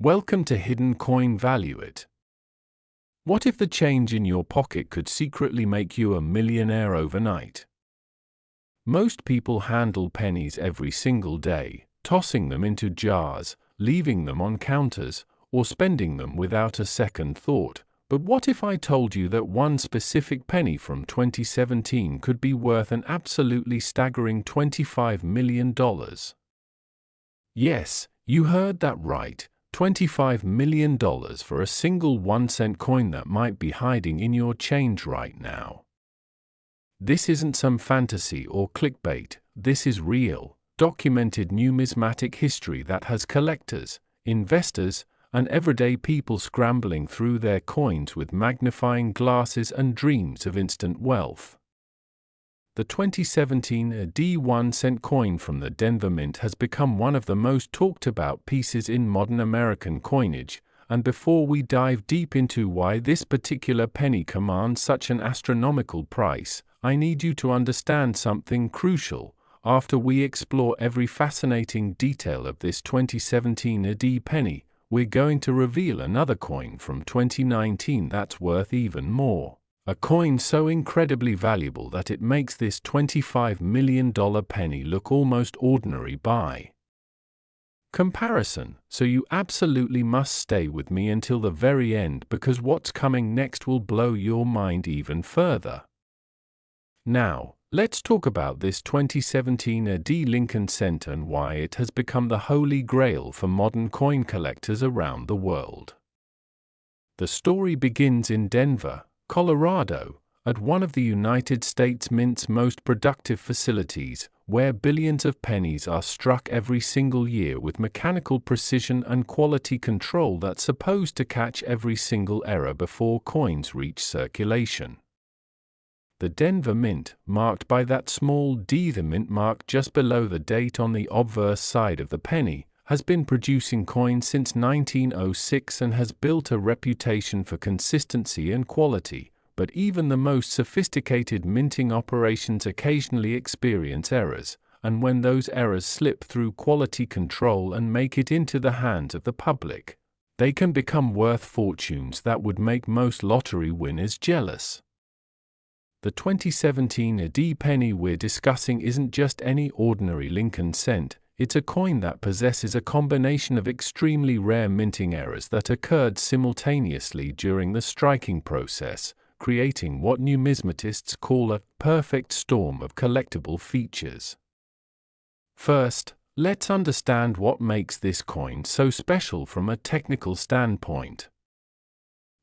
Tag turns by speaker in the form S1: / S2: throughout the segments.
S1: Welcome to Hidden Coin Value It. What if the change in your pocket could secretly make you a millionaire overnight? Most people handle pennies every single day, tossing them into jars, leaving them on counters, or spending them without a second thought. But what if I told you that one specific penny from 2017 could be worth an absolutely staggering $25 million? Yes, you heard that right. $25 million for a single 1-cent coin that might be hiding in your change right now. This isn't some fantasy or clickbait, this is real, documented numismatic history that has collectors, investors, and everyday people scrambling through their coins with magnifying glasses and dreams of instant wealth. The 2017 1-cent coin from the Denver Mint has become one of the most talked about pieces in modern American coinage, and before we dive deep into why this particular penny commands such an astronomical price, I need you to understand something crucial. After we explore every fascinating detail of this 2017 penny, we're going to reveal another coin from 2019 that's worth even more. A coin so incredibly valuable that it makes this $25 million penny look almost ordinary by comparison. So you absolutely must stay with me until the very end, because what's coming next will blow your mind even further. Now, let's talk about this 2017 Lincoln cent and why it has become the holy grail for modern coin collectors around the world. The story begins in Denver, Colorado, at one of the United States Mint's most productive facilities, where billions of pennies are struck every single year with mechanical precision and quality control that's supposed to catch every single error before coins reach circulation. The Denver Mint, marked by that small D, the mint mark just below the date on the obverse side of the penny, has been producing coins since 1906 and has built a reputation for consistency and quality, but even the most sophisticated minting operations occasionally experience errors, and when those errors slip through quality control and make it into the hands of the public, they can become worth fortunes that would make most lottery winners jealous. The 2017 penny we're discussing isn't just any ordinary Lincoln cent. It's a coin that possesses a combination of extremely rare minting errors that occurred simultaneously during the striking process, creating what numismatists call a perfect storm of collectible features. First, let's understand what makes this coin so special from a technical standpoint.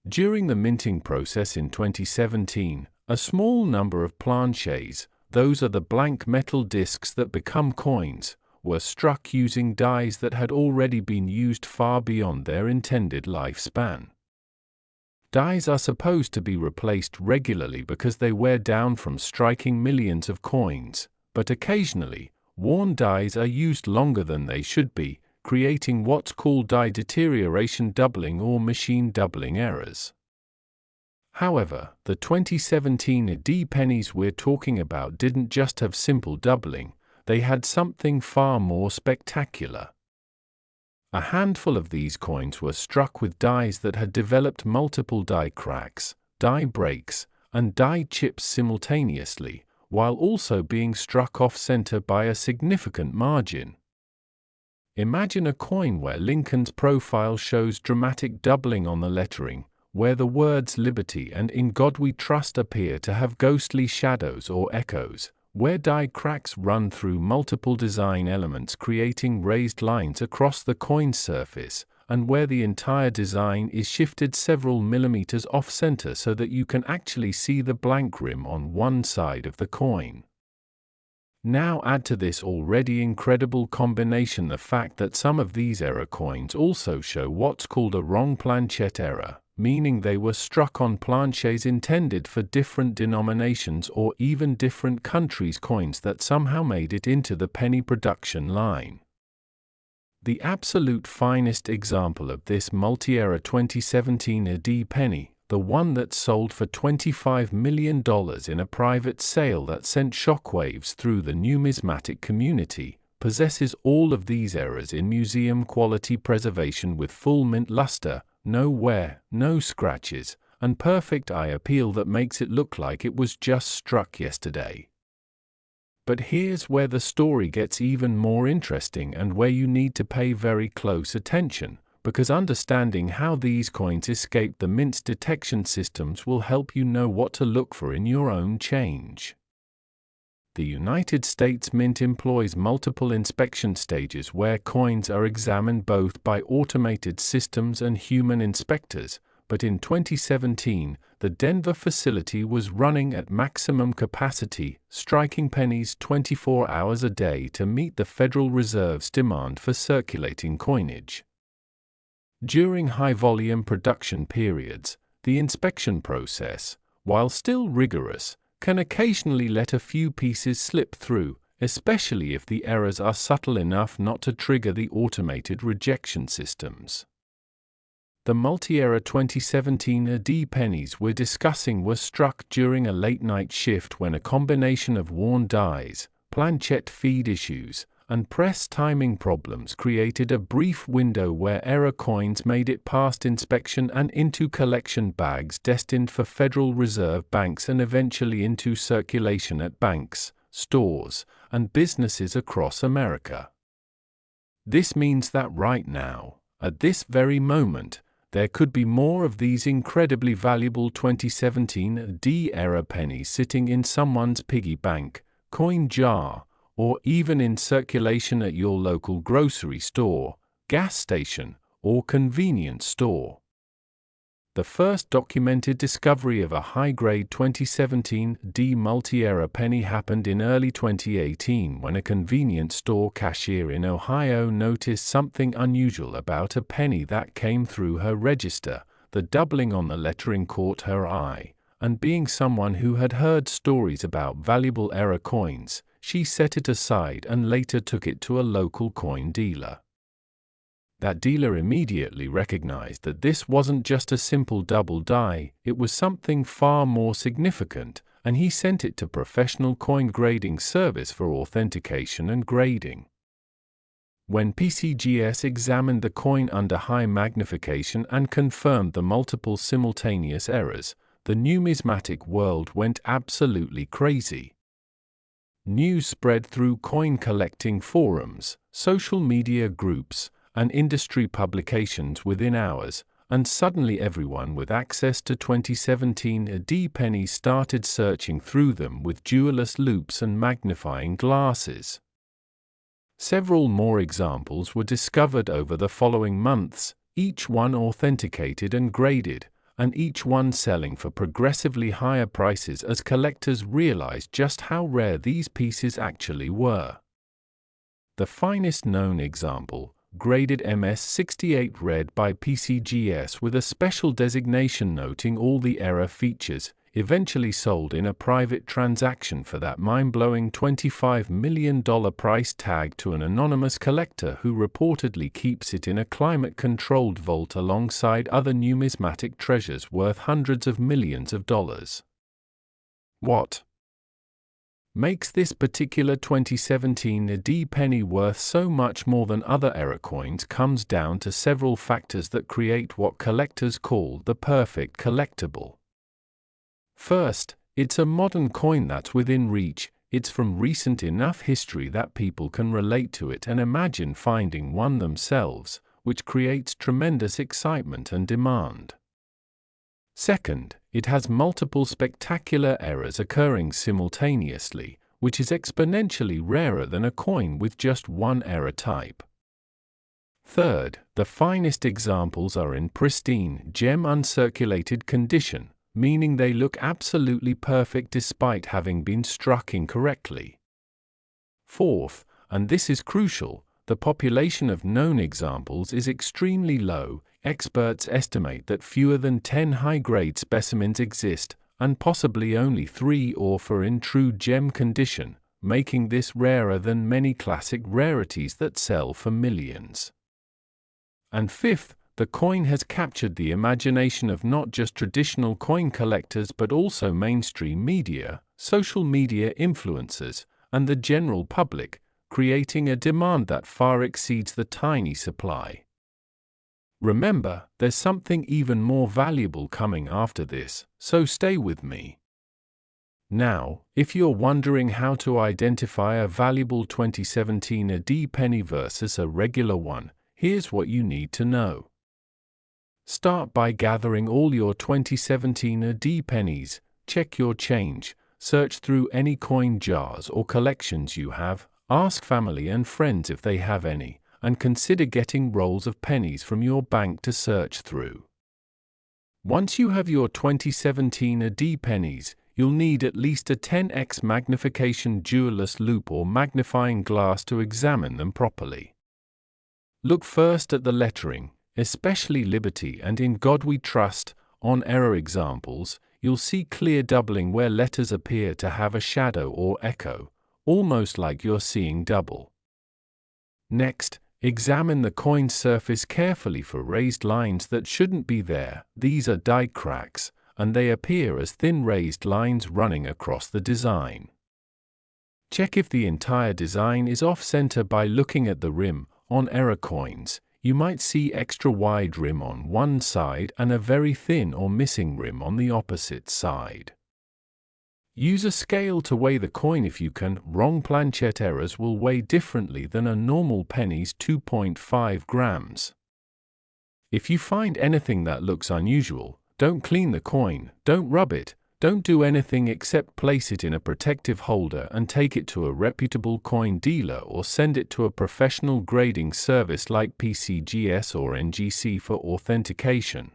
S1: During the minting process in 2017, a small number of planchets, those are the blank metal discs that become coins, were struck using dies that had already been used far beyond their intended lifespan. Dies are supposed to be replaced regularly because they wear down from striking millions of coins, but occasionally, worn dies are used longer than they should be, creating what's called die deterioration doubling or machine doubling errors. However, the 2017 pennies we're talking about didn't just have simple doubling. They had something far more spectacular. A handful of these coins were struck with dies that had developed multiple die cracks, die breaks, and die chips simultaneously, while also being struck off-center by a significant margin. Imagine a coin where Lincoln's profile shows dramatic doubling on the lettering, where the words Liberty and In God We Trust appear to have ghostly shadows or echoes, where die cracks run through multiple design elements creating raised lines across the coin's surface, and where the entire design is shifted several millimeters off-center so that you can actually see the blank rim on one side of the coin. Now add to this already incredible combination the fact that some of these error coins also show what's called a wrong planchet error, meaning they were struck on planchets intended for different denominations or even different countries' coins that somehow made it into the penny production line. The absolute finest example of this multi-error 2017 penny, the one that sold for $25 million in a private sale that sent shockwaves through the numismatic community, possesses all of these errors in museum-quality preservation with full mint luster, no wear, no scratches, and perfect eye appeal that makes it look like it was just struck yesterday. But here's where the story gets even more interesting and where you need to pay very close attention, because understanding how these coins escape the mint's detection systems will help you know what to look for in your own change. The United States Mint employs multiple inspection stages where coins are examined both by automated systems and human inspectors, but in 2017, the Denver facility was running at maximum capacity, striking pennies 24 hours a day to meet the Federal Reserve's demand for circulating coinage. During high-volume production periods, the inspection process, while still rigorous, can occasionally let a few pieces slip through, especially if the errors are subtle enough not to trigger the automated rejection systems. The multi-error 2017 AD pennies we're discussing were struck during a late-night shift when a combination of worn dies, planchet feed issues, and press timing problems created a brief window where error coins made it past inspection and into collection bags destined for Federal Reserve banks and eventually into circulation at banks, stores, and businesses across America. This means that right now, at this very moment, there could be more of these incredibly valuable 2017 D error pennies sitting in someone's piggy bank, coin jar, or even in circulation at your local grocery store, gas station, or convenience store. The first documented discovery of a high-grade 2017 D multi-error penny happened in early 2018 when a convenience store cashier in Ohio noticed something unusual about a penny that came through her register. The doubling on the lettering caught her eye, and being someone who had heard stories about valuable error coins, she set it aside and later took it to a local coin dealer. That dealer immediately recognized that this wasn't just a simple double die, it was something far more significant, and he sent it to professional coin grading service for authentication and grading. When PCGS examined the coin under high magnification and confirmed the multiple simultaneous errors, the numismatic world went absolutely crazy. News spread through coin collecting forums, social media groups, and industry publications within hours, and suddenly everyone with access to 2017 D pennies started searching through them with jewelers' loupes and magnifying glasses. Several more examples were discovered over the following months, each one authenticated and graded, and each one selling for progressively higher prices as collectors realized just how rare these pieces actually were. The finest known example, graded MS68 Red by PCGS with a special designation noting all the error features, eventually sold in a private transaction for that mind-blowing $25 million price tag to an anonymous collector who reportedly keeps it in a climate-controlled vault alongside other numismatic treasures worth hundreds of millions of dollars. What makes this particular 2017 D penny worth so much more than other error coins comes down to several factors that create what collectors call the perfect collectible. First, it's a modern coin that's within reach. It's from recent enough history that people can relate to it and imagine finding one themselves, which creates tremendous excitement and demand. Second, it has multiple spectacular errors occurring simultaneously, which is exponentially rarer than a coin with just one error type. Third, the finest examples are in pristine, gem-uncirculated condition, meaning they look absolutely perfect despite having been struck incorrectly. Fourth, and this is crucial, the population of known examples is extremely low. Experts estimate that fewer than 10 high-grade specimens exist, and possibly only 3 or 4 in true gem condition, making this rarer than many classic rarities that sell for millions. And fifth, the coin has captured the imagination of not just traditional coin collectors but also mainstream media, social media influencers, and the general public, creating a demand that far exceeds the tiny supply. Remember, there's something even more valuable coming after this, so stay with me. Now, if you're wondering how to identify a valuable 2017 AD penny versus a regular one, here's what you need to know. Start by gathering all your 2017 AD pennies, check your change, search through any coin jars or collections you have, ask family and friends if they have any, and consider getting rolls of pennies from your bank to search through. Once you have your 2017 AD pennies, you'll need at least a 10x magnification jewelless loupe or magnifying glass to examine them properly. Look first at the lettering, especially Liberty and In God We Trust. On error examples, you'll see clear doubling where letters appear to have a shadow or echo, almost like you're seeing double. Next, examine the coin's surface carefully for raised lines that shouldn't be there. These are die cracks, and they appear as thin raised lines running across the design. Check if the entire design is off-center by looking at the rim. On error coins, you might see extra wide rim on one side and a very thin or missing rim on the opposite side. Use a scale to weigh the coin if you can. Wrong planchet errors will weigh differently than a normal penny's 2.5 grams. If you find anything that looks unusual, don't clean the coin, don't rub it, don't do anything except place it in a protective holder and take it to a reputable coin dealer or send it to a professional grading service like PCGS or NGC for authentication.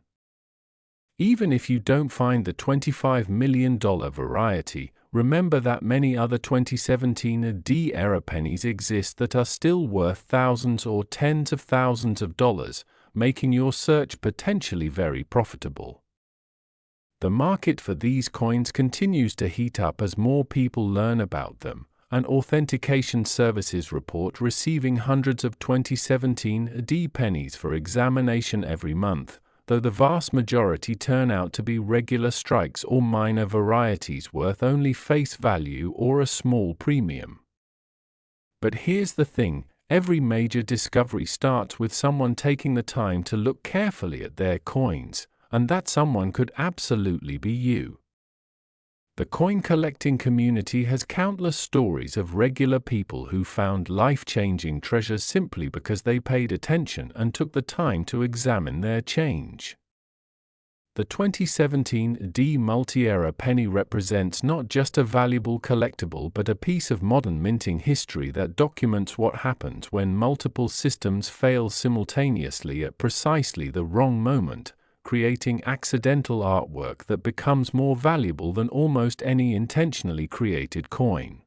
S1: Even if you don't find the $25 million variety, remember that many other 2017 AD era pennies exist that are still worth thousands or tens of thousands of dollars, making your search potentially very profitable. The market for these coins continues to heat up as more people learn about them, and authentication services report receiving hundreds of 2017 AD pennies for examination every month, though the vast majority turn out to be regular strikes or minor varieties worth only face value or a small premium. But here's the thing, every major discovery starts with someone taking the time to look carefully at their coins, and that someone could absolutely be you. The coin collecting community has countless stories of regular people who found life-changing treasures simply because they paid attention and took the time to examine their change. The 2017 AD multi-era penny represents not just a valuable collectible but a piece of modern minting history that documents what happens when multiple systems fail simultaneously at precisely the wrong moment, creating accidental artwork that becomes more valuable than almost any intentionally created coin.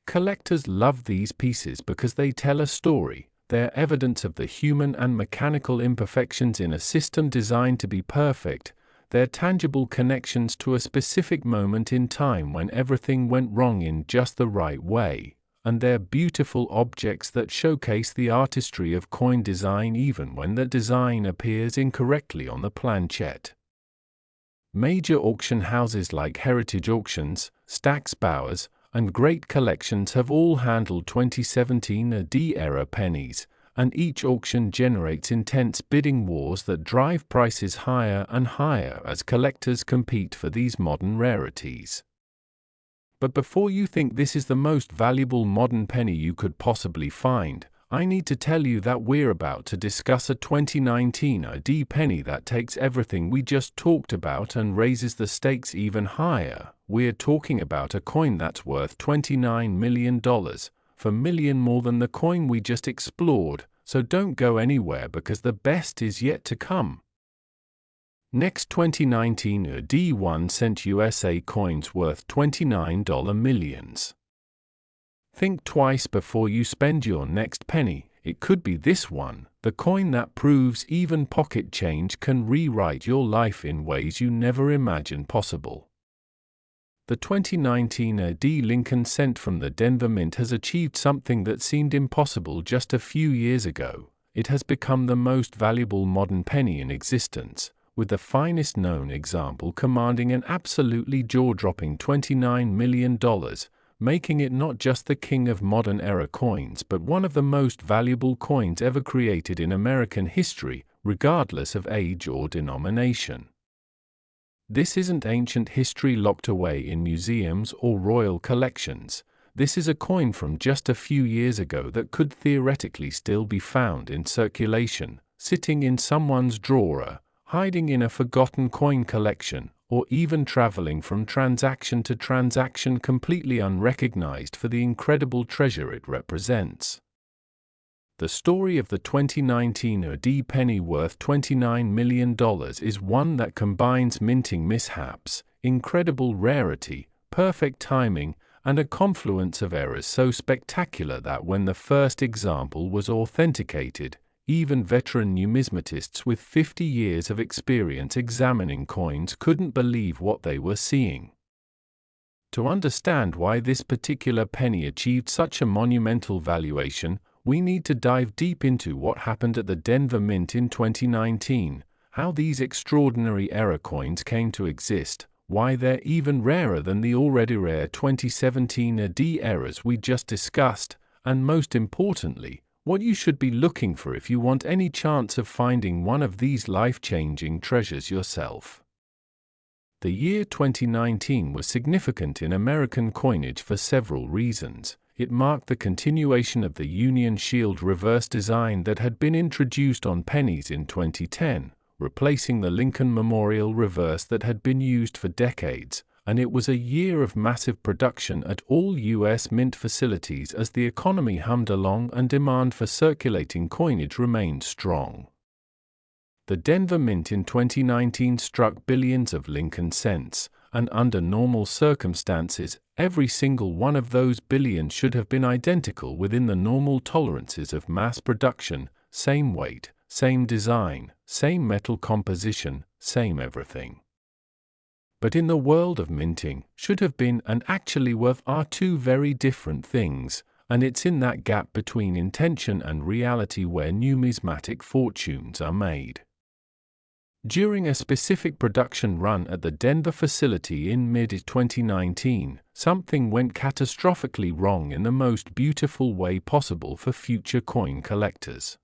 S1: Collectors love these pieces because they tell a story. They're evidence of the human and mechanical imperfections in a system designed to be perfect. They're tangible connections to a specific moment in time when everything went wrong in just the right way. And they're beautiful objects that showcase the artistry of coin design even when the design appears incorrectly on the planchet. Major auction houses like Heritage Auctions, Stack's Bowers, and Great Collections have all handled 2017 AD era pennies, and each auction generates intense bidding wars that drive prices higher and higher as collectors compete for these modern rarities. But before you think this is the most valuable modern penny you could possibly find, I need to tell you that we're about to discuss a 2019 AD penny that takes everything we just talked about and raises the stakes even higher. We're talking about a coin that's worth $29 million, $4 million more than the coin we just explored, so don't go anywhere because the best is yet to come. Next, 2019 AD 1 cent USA coins worth $29 millions. Think twice before you spend your next penny. It could be this one, the coin that proves even pocket change can rewrite your life in ways you never imagined possible. The 2019 AD Lincoln cent from the Denver Mint has achieved something that seemed impossible just a few years ago. It has become the most valuable modern penny in existence, with the finest known example commanding an absolutely jaw-dropping $29 million, making it not just the king of modern-era coins but one of the most valuable coins ever created in American history, regardless of age or denomination. This isn't ancient history locked away in museums or royal collections. This is a coin from just a few years ago that could theoretically still be found in circulation, sitting in someone's drawer, hiding in a forgotten coin collection, or even traveling from transaction to transaction completely unrecognized for the incredible treasure it represents. The story of the 2019 UD penny worth $29 million is one that combines minting mishaps, incredible rarity, perfect timing, and a confluence of errors so spectacular that when the first example was authenticated, even veteran numismatists with 50 years of experience examining coins couldn't believe what they were seeing. To understand why this particular penny achieved such a monumental valuation, we need to dive deep into what happened at the Denver Mint in 2019, how these extraordinary error coins came to exist, why they're even rarer than the already rare 2017 AD errors we just discussed, and most importantly, what you should be looking for if you want any chance of finding one of these life-changing treasures yourself. The year 2019 was significant in American coinage for several reasons. It marked the continuation of the Union Shield reverse design that had been introduced on pennies in 2010, replacing the Lincoln Memorial reverse that had been used for decades, and it was a year of massive production at all U.S. mint facilities as the economy hummed along and demand for circulating coinage remained strong. The Denver Mint in 2019 struck billions of Lincoln cents, and under normal circumstances, every single one of those billions should have been identical within the normal tolerances of mass production, same weight, same design, same metal composition, same everything. But in the world of minting, should have been and actually worth are two very different things, and it's in that gap between intention and reality where numismatic fortunes are made. During a specific production run at the Denver facility in mid-2019, something went catastrophically wrong in the most beautiful way possible for future coin collectors.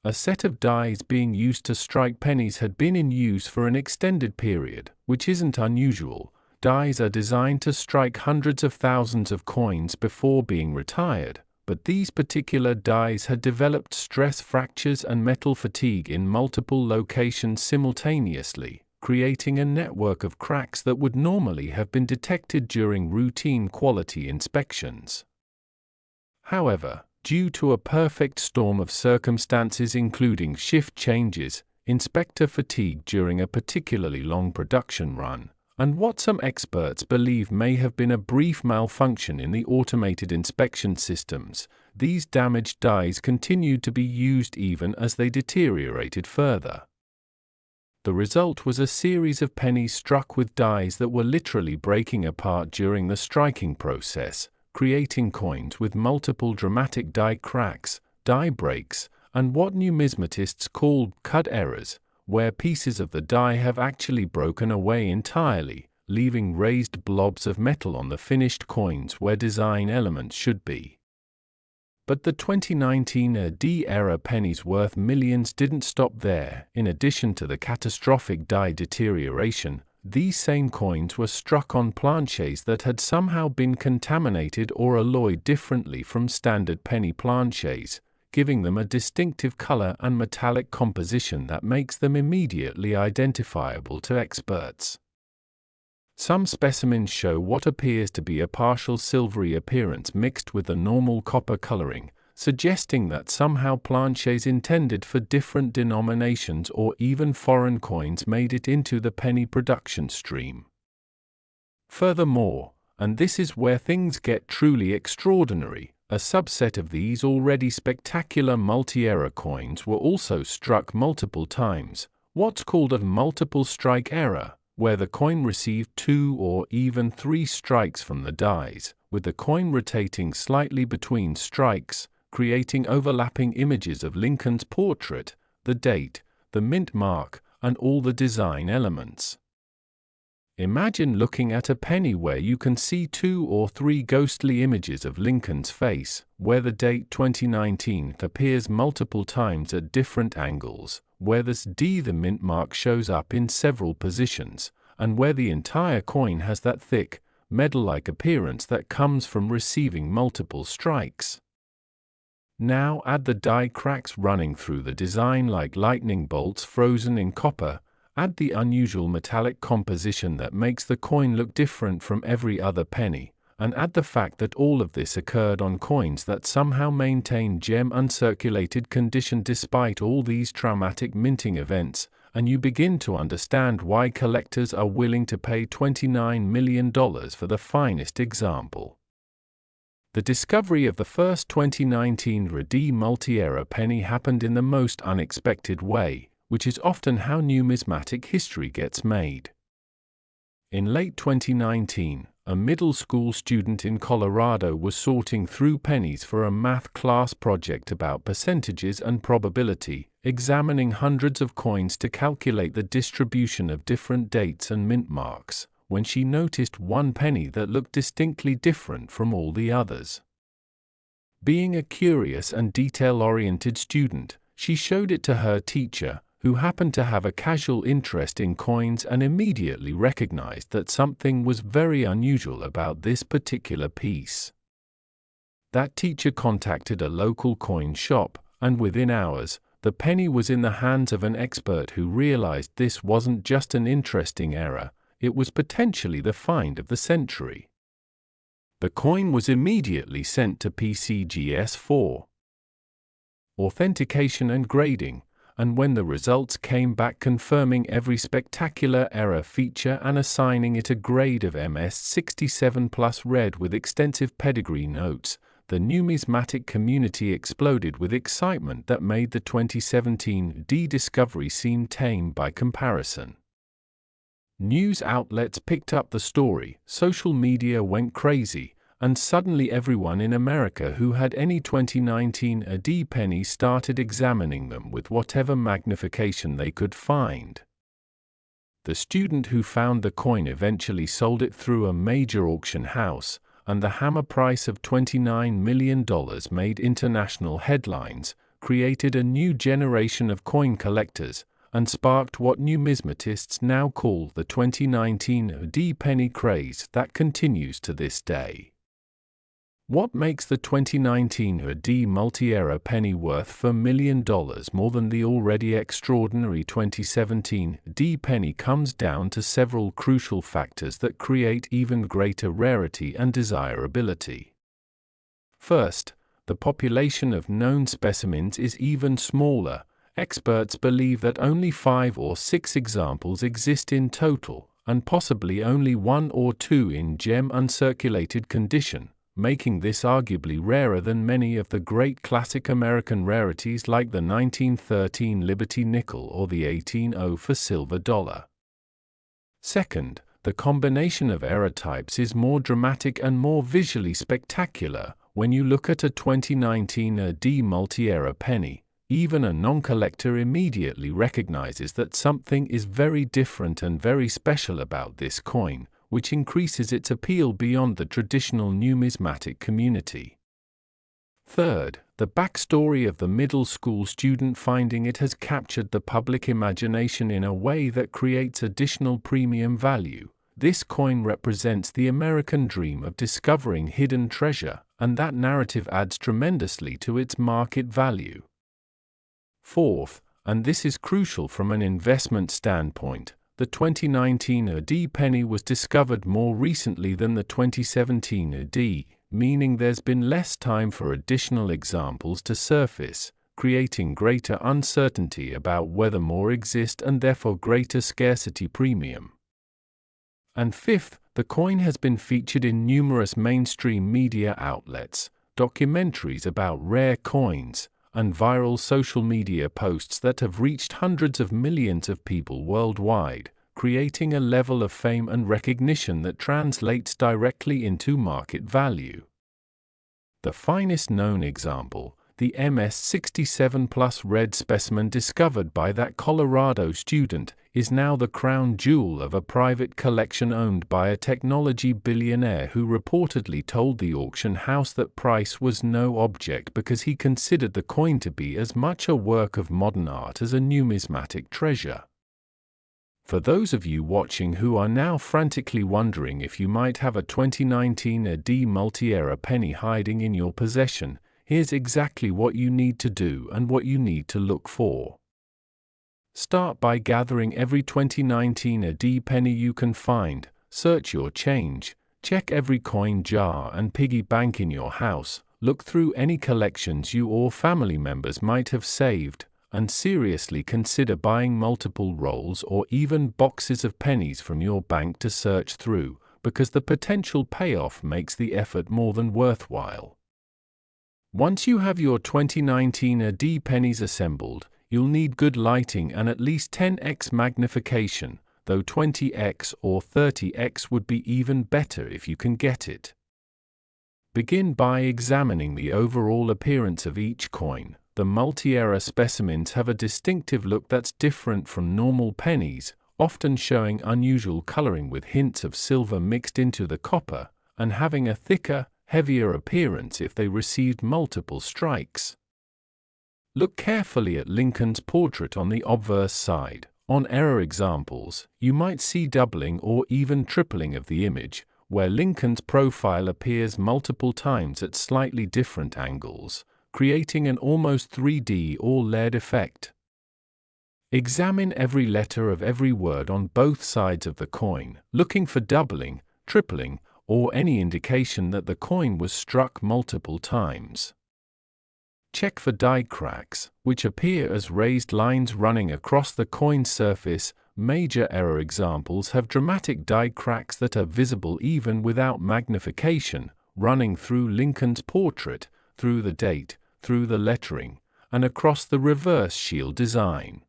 S1: A set of dies being used to strike pennies had been in use for an extended period, which isn't unusual. Dies are designed to strike hundreds of thousands of coins before being retired, but these particular dies had developed stress fractures and metal fatigue in multiple locations simultaneously, creating a network of cracks that would normally have been detected during routine quality inspections. However, due to a perfect storm of circumstances including shift changes, inspector fatigue during a particularly long production run, and what some experts believe may have been a brief malfunction in the automated inspection systems, these damaged dies continued to be used even as they deteriorated further. The result was a series of pennies struck with dies that were literally breaking apart during the striking process, creating coins with multiple dramatic die cracks, die breaks, and what numismatists call cut errors, where pieces of the die have actually broken away entirely, leaving raised blobs of metal on the finished coins where design elements should be. But the 2019 AD-era pennies worth millions didn't stop there. In addition to the catastrophic die deterioration, these same coins were struck on planchets that had somehow been contaminated or alloyed differently from standard penny planchets, giving them a distinctive color and metallic composition that makes them immediately identifiable to experts. Some specimens show what appears to be a partial silvery appearance mixed with the normal copper coloring, suggesting that somehow planchets intended for different denominations or even foreign coins made it into the penny production stream. Furthermore, and this is where things get truly extraordinary, a subset of these already spectacular multi-error coins were also struck multiple times, what's called a multiple strike error, where the coin received 2 or even 3 strikes from the dies, with the coin rotating slightly between strikes, creating overlapping images of Lincoln's portrait, the date, the mint mark, and all the design elements. Imagine looking at a penny where you can see 2 or 3 ghostly images of Lincoln's face, where the date 2019 appears multiple times at different angles, where the mint mark shows up in several positions, and where the entire coin has that thick, metal-like appearance that comes from receiving multiple strikes. Now add the die cracks running through the design like lightning bolts frozen in copper. Add the unusual metallic composition that makes the coin look different from every other penny, and add the fact that all of this occurred on coins that somehow maintain gem uncirculated condition despite all these traumatic minting events, and you begin to understand why collectors are willing to pay $29 million for the finest example. The discovery of the first 2019 Redi multi-era penny happened in the most unexpected way, which is often how numismatic history gets made. In late 2019, a middle school student in Colorado was sorting through pennies for a math class project about percentages and probability, examining hundreds of coins to calculate the distribution of different dates and mint marks, when she noticed one penny that looked distinctly different from all the others. Being a curious and detail-oriented student, she showed it to her teacher, who happened to have a casual interest in coins and immediately recognized that something was very unusual about this particular piece. That teacher contacted a local coin shop, and within hours, the penny was in the hands of an expert who realized this wasn't just an interesting error, it was potentially the find of the century. The coin was immediately sent to PCGS for authentication and grading, and when the results came back confirming every spectacular error feature and assigning it a grade of MS67 plus red with extensive pedigree notes, the numismatic community exploded with excitement that made the 2017 discovery seem tame by comparison. News outlets picked up the story, social media went crazy, and suddenly everyone in America who had any 2019 AD penny started examining them with whatever magnification they could find. The student who found the coin eventually sold it through a major auction house, and the hammer price of $29 million made international headlines, created a new generation of coin collectors, and sparked what numismatists now call the 2019 AD penny craze that continues to this day. What makes the 2019 AD multi-era penny worth $4 million more than the already extraordinary 2017 AD penny comes down to several crucial factors that create even greater rarity and desirability. First, the population of known specimens is even smaller. Experts believe that only 5 or 6 examples exist in total, and possibly only 1 or 2 in gem uncirculated condition, making this arguably rarer than many of the great classic American rarities like the 1913 Liberty nickel or the 1804 silver dollar. Second, the combination of error types is more dramatic and more visually spectacular. When you look at a 2019 AD multi-era penny, even a non-collector immediately recognizes that something is very different and very special about this coin, which increases its appeal beyond the traditional numismatic community. Third, the backstory of the middle school student finding it has captured the public imagination in a way that creates additional premium value. This coin represents the American dream of discovering hidden treasure, and that narrative adds tremendously to its market value. Fourth, and this is crucial from an investment standpoint, the 2019 AD penny was discovered more recently than the 2017 AD, meaning there's been less time for additional examples to surface, creating greater uncertainty about whether more exist and therefore greater scarcity premium. And fifth, the coin has been featured in numerous mainstream media outlets, documentaries about rare coins, and viral social media posts that have reached hundreds of millions of people worldwide, creating a level of fame and recognition that translates directly into market value. The finest known example, the MS67 Plus red specimen discovered by that Colorado student, is now the crown jewel of a private collection owned by a technology billionaire who reportedly told the auction house that price was no object because he considered the coin to be as much a work of modern art as a numismatic treasure. For those of you watching who are now frantically wondering if you might have a 2019 AD multi-era penny hiding in your possession, here's exactly what you need to do and what you need to look for. Start by gathering every 2019 AD penny you can find, search your change, check every coin jar and piggy bank in your house, look through any collections you or family members might have saved, and seriously consider buying multiple rolls or even boxes of pennies from your bank to search through, because the potential payoff makes the effort more than worthwhile. Once you have your 2019 AD pennies assembled, you'll need good lighting and at least 10x magnification, though 20x or 30x would be even better if you can get it. Begin by examining the overall appearance of each coin. The multi-era specimens have a distinctive look that's different from normal pennies, often showing unusual coloring with hints of silver mixed into the copper, and having a thicker, heavier appearance if they received multiple strikes. Look carefully at Lincoln's portrait on the obverse side. On error examples, you might see doubling or even tripling of the image, where Lincoln's profile appears multiple times at slightly different angles, creating an almost 3D or layered effect. Examine every letter of every word on both sides of the coin, looking for doubling, tripling, or any indication that the coin was struck multiple times. Check for die cracks, which appear as raised lines running across the coin's surface. Major error examples have dramatic die cracks that are visible even without magnification, running through Lincoln's portrait, through the date, through the lettering, and across the reverse shield design.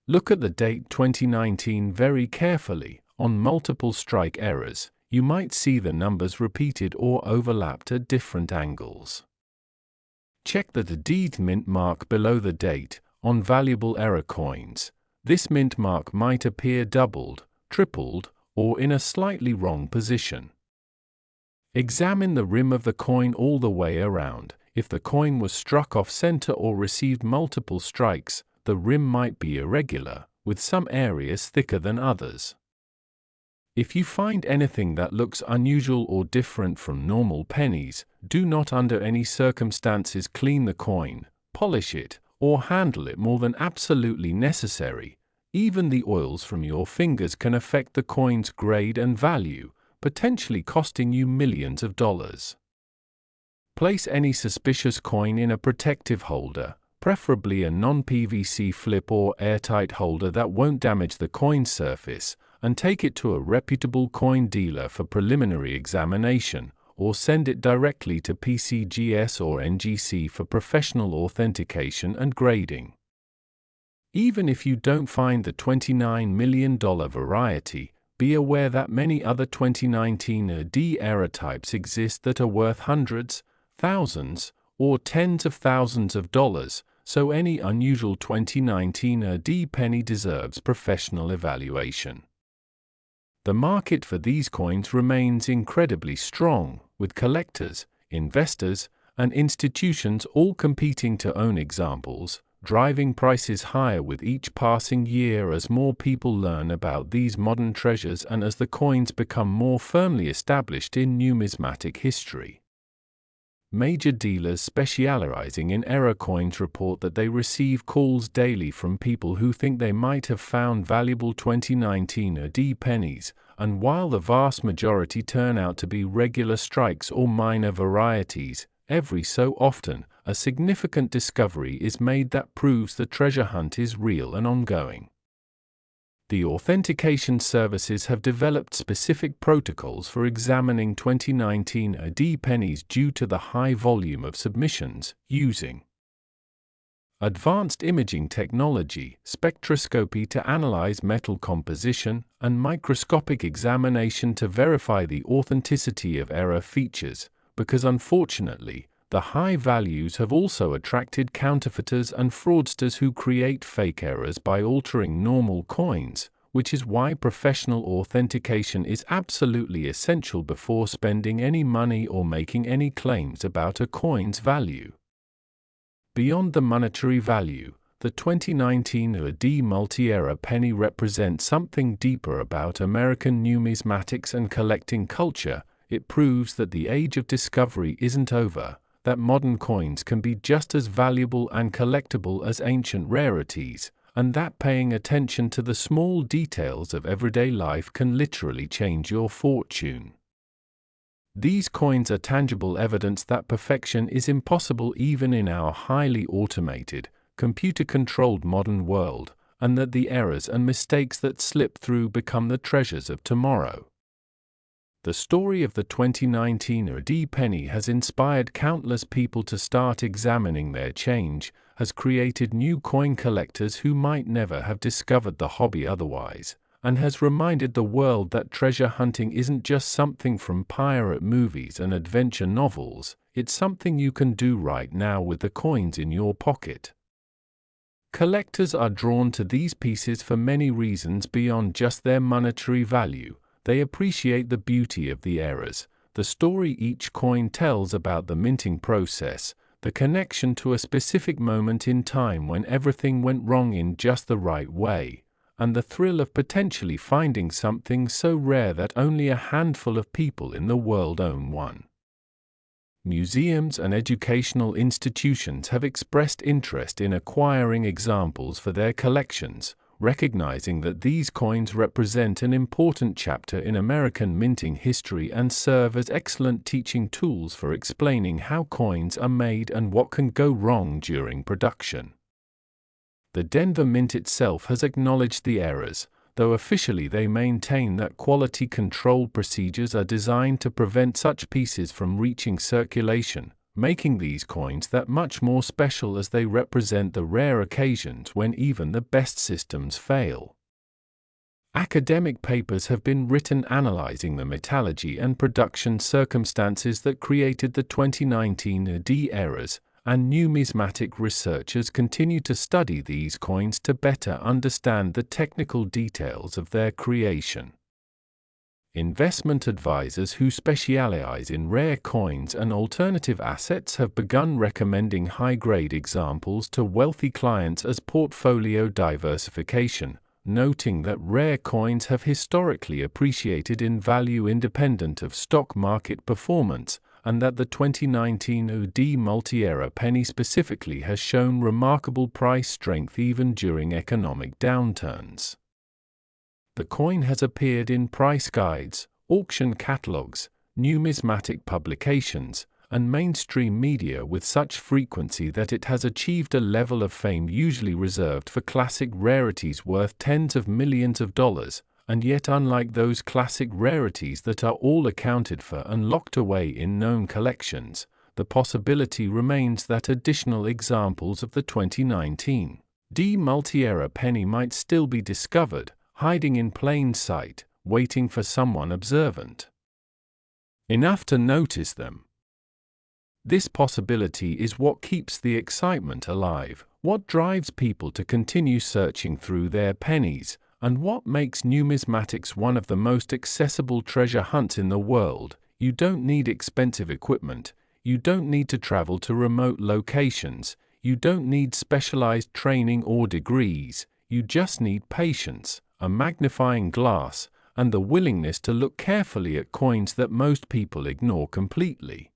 S1: Look at the date 2019 very carefully. On multiple strike errors, you might see the numbers repeated or overlapped at different angles. Check the deed mint mark below the date. On valuable error coins, this mint mark might appear doubled, tripled, or in a slightly wrong position. Examine the rim of the coin all the way around. If the coin was struck off center or received multiple strikes, the rim might be irregular, with some areas thicker than others. If you find anything that looks unusual or different from normal pennies, do not under any circumstances clean the coin, polish it, or handle it more than absolutely necessary. Even the oils from your fingers can affect the coin's grade and value, potentially costing you millions of dollars. Place any suspicious coin in a protective holder, preferably a non-PVC flip or airtight holder that won't damage the coin's surface, and take it to a reputable coin dealer for preliminary examination, or send it directly to PCGS or NGC for professional authentication and grading. Even if you don't find the $29 million variety, be aware that many other 2019 AD era types exist that are worth hundreds, thousands, or tens of thousands of dollars, so any unusual 2019 AD penny deserves professional evaluation. The market for these coins remains incredibly strong, with collectors, investors, and institutions all competing to own examples, driving prices higher with each passing year as more people learn about these modern treasures and as the coins become more firmly established in numismatic history. Major dealers specializing in error coins report that they receive calls daily from people who think they might have found valuable 2019 AD pennies, and while the vast majority turn out to be regular strikes or minor varieties, every so often, a significant discovery is made that proves the treasure hunt is real and ongoing. The authentication services have developed specific protocols for examining 2019 AD pennies due to the high volume of submissions, using advanced imaging technology, spectroscopy to analyze metal composition, and microscopic examination to verify the authenticity of error features, because unfortunately, the high values have also attracted counterfeiters and fraudsters who create fake errors by altering normal coins, which is why professional authentication is absolutely essential before spending any money or making any claims about a coin's value. Beyond the monetary value, the 2019 USD multi-era penny represents something deeper about American numismatics and collecting culture. It proves that the age of discovery isn't over, that modern coins can be just as valuable and collectible as ancient rarities, and that paying attention to the small details of everyday life can literally change your fortune. These coins are tangible evidence that perfection is impossible even in our highly automated, computer-controlled modern world, and that the errors and mistakes that slip through become the treasures of tomorrow. The story of the 2019 USD penny has inspired countless people to start examining their change, has created new coin collectors who might never have discovered the hobby otherwise, and has reminded the world that treasure hunting isn't just something from pirate movies and adventure novels, it's something you can do right now with the coins in your pocket. Collectors are drawn to these pieces for many reasons beyond just their monetary value. They appreciate the beauty of the errors, the story each coin tells about the minting process, the connection to a specific moment in time when everything went wrong in just the right way, and the thrill of potentially finding something so rare that only a handful of people in the world own one. Museums and educational institutions have expressed interest in acquiring examples for their collections, recognizing that these coins represent an important chapter in American minting history and serve as excellent teaching tools for explaining how coins are made and what can go wrong during production. The Denver Mint itself has acknowledged the errors, though officially they maintain that quality control procedures are designed to prevent such pieces from reaching circulation, making these coins that much more special as they represent the rare occasions when even the best systems fail. Academic papers have been written analyzing the metallurgy and production circumstances that created the 2019 USD errors, and numismatic researchers continue to study these coins to better understand the technical details of their creation. Investment advisors who specialize in rare coins and alternative assets have begun recommending high-grade examples to wealthy clients as portfolio diversification, noting that rare coins have historically appreciated in value independent of stock market performance, and that the 2019 USD multi-era penny specifically has shown remarkable price strength even during economic downturns. The coin has appeared in price guides, auction catalogs, numismatic publications, and mainstream media with such frequency that it has achieved a level of fame usually reserved for classic rarities worth tens of millions of dollars, and yet unlike those classic rarities that are all accounted for and locked away in known collections, the possibility remains that additional examples of the 2019 USD multi-era penny might still be discovered, hiding in plain sight, waiting for someone observant enough to notice them. This possibility is what keeps the excitement alive, what drives people to continue searching through their pennies, and what makes numismatics one of the most accessible treasure hunts in the world. You don't need expensive equipment, you don't need to travel to remote locations, you don't need specialized training or degrees, you just need patience, a magnifying glass, and the willingness to look carefully at coins that most people ignore completely.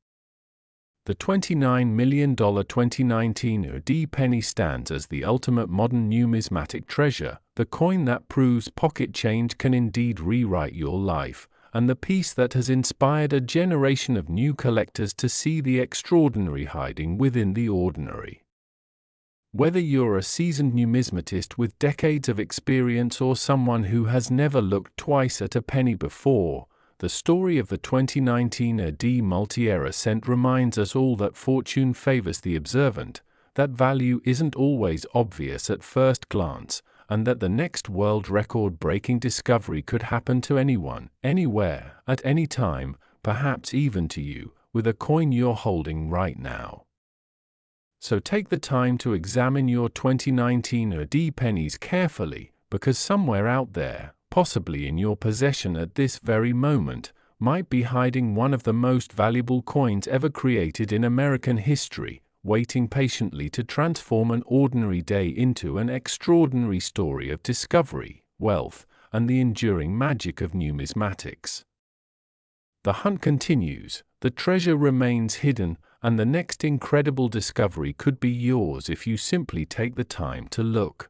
S1: The $29 million 2019 USD penny stands as the ultimate modern numismatic treasure, the coin that proves pocket change can indeed rewrite your life, and the piece that has inspired a generation of new collectors to see the extraordinary hiding within the ordinary. Whether you're a seasoned numismatist with decades of experience or someone who has never looked twice at a penny before, the story of the 2019 USD multi-era cent reminds us all that fortune favors the observant, that value isn't always obvious at first glance, and that the next world record-breaking discovery could happen to anyone, anywhere, at any time, perhaps even to you, with a coin you're holding right now. So take the time to examine your 2019 UD pennies carefully, because somewhere out there, possibly in your possession at this very moment, might be hiding one of the most valuable coins ever created in American history, waiting patiently to transform an ordinary day into an extraordinary story of discovery, wealth, and the enduring magic of numismatics. The hunt continues, the treasure remains hidden, and the next incredible discovery could be yours if you simply take the time to look.